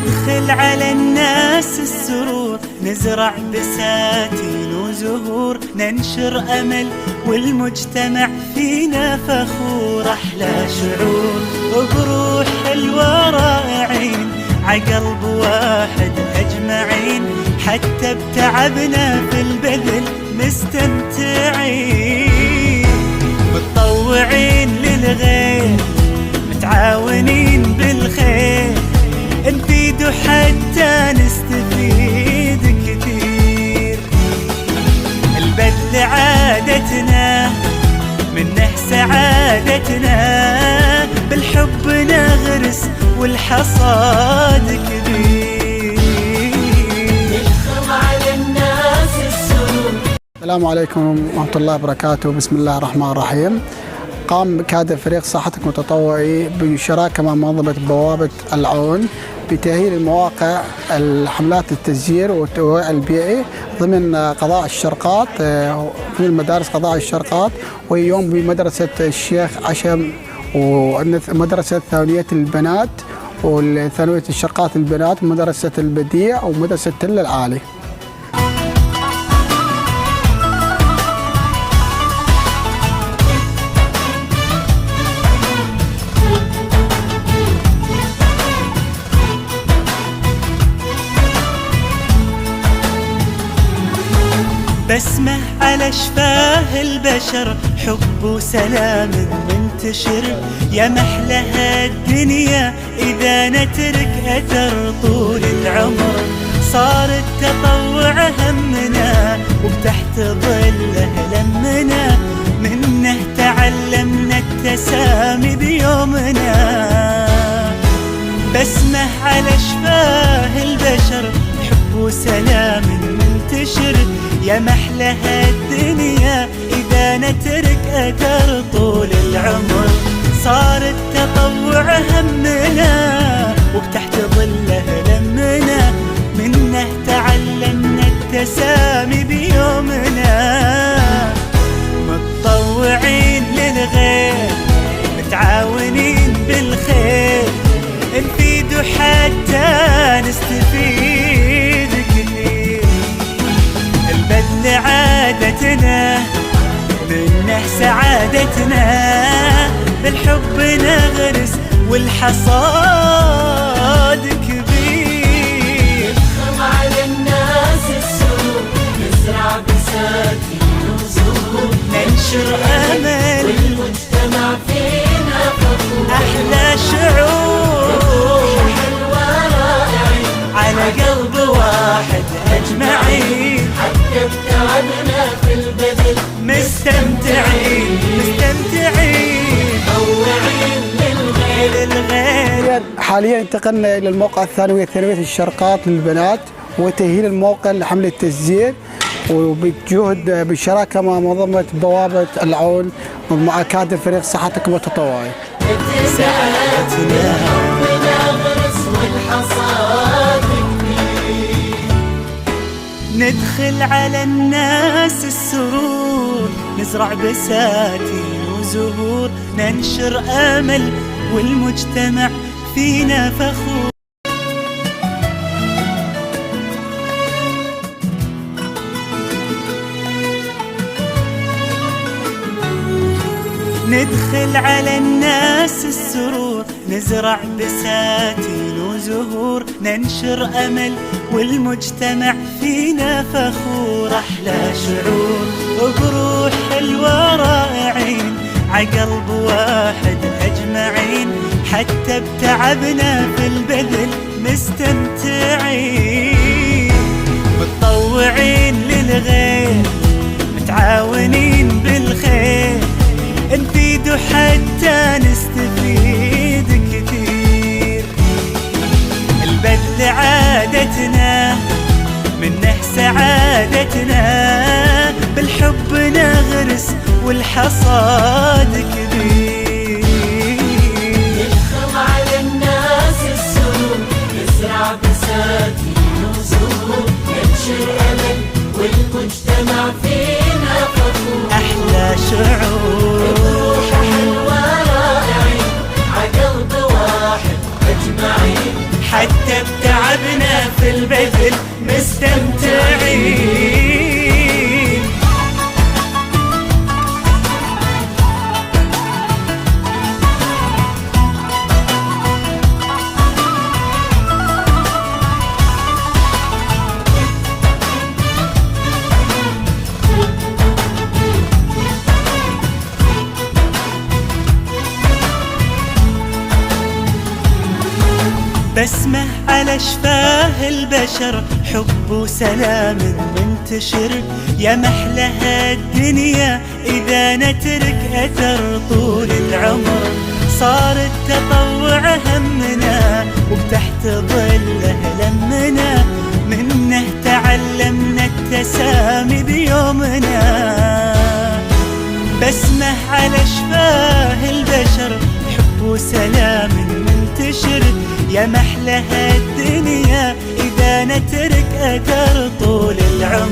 ندخل على الناس السرور، نزرع بساتين وزهور، ننشر أمل والمجتمع فينا فخور. أحلى شعور وبروح حلوة رائعين، عقلب واحد أجمعين، حتى بتعبنا في البذل مستمتعين. متطوعين للغير، متعاونين بالخير، نفيد حتى نستفيد كثير. البذل عادتنا، منه سعادتنا، بالحب نغرس والحصاد كبير. ندخل على الناس السرور. السلام عليكم ورحمة الله وبركاته. بسم الله الرحمن الرحيم. قام كادر فريق صحتك المتطوعي بالشراكة مع منظمة بوابة العون بتأهيل المواقع الحملات التسجير والتوعية البيئي ضمن قضاء الشرقاط، في المدارس قضاء الشرقاط، واليوم بمدرسة الشيخ عشم ومدرسة ثانوية البنات وثانوية الشرقاط البنات ومدرسة البديع ومدرسة تل العالي. بسمة على شفاه البشر، حب وسلام منتشر، يا محلها الدنيا إذا نترك أثر طول العمر. صار التطوع همنا وبتحت ظله لمنا، منه تعلمنا التسامي بيومنا. بسمة على شفاه البشر، حب وسلام منتشر، يا محلها الدنيا إذا نترك أثر طول العمر. صار التطوع همنا وبتحت ظله لمنا، منه تعلمنا التسامي بيومنا. متطوعين للغير، متعاونين بالخير، نفيد حتى نستفيد كثير. البذل عادتنا، منه سعادتنا، بالحب نغرس والحصاد كبير. ندخل على الناس السرور، نزرع بساتين وزهور، ننشر أمل والمجتمع فينا فخور. أحلى شعور حلوة رائعين، على قلب واحد أجمعين، حتى بتعبنا في البذل مستمتعين متطوعين للغير. حاليا انتقلنا إلى الموقع الثانوي ثانوية الشرقاط للبنات وتأهيل الموقع لحمل التسجيل، وبجهد بالشراكة مع منظمة بوابة العون ومع كادر فريق صحتك المتطوعي. سعادتنا ونغرس والحصاد كبير. ندخل على الناس السرور، نزرع بساتين وزهور، ننشر أمل والمجتمع فينا فخور. ندخل على الناس السرور، نزرع بساتين وزهور، ننشر أمل والمجتمع فينا فخور. أحلى شعور وبروح حلوة رائعين، عقلب واحد أجمعين، حتى بتعبنا في البذل مستمتعين. متطوعين للغير، متعاونين بالخير، نفيد حتى نستفيد كثير. البذل عادتنا، منه سعادتنا، بالحب نغرس والحصاد كبير. ندخل على الناس السرور، نزرع بساتين وزهور، ننشر أمل والمجتمع فينا فخور. أحلى شعور حلوة رائعين، عقلب واحد أجمعين، حتى بتعبنا في البذل مستمتعين. بسمة على شفاه البشر، حب وسلام منتشر، يا محلها الدنيا إذا نترك أثر طول العمر. صار التطوع همنا وتحت ظله لمنا، منه تعلمنا التسامي بيومنا. بسمة على شفاه البشر، حب وسلام منتشر، يا محلها الدنيا إذا نترك أثر طول العمر.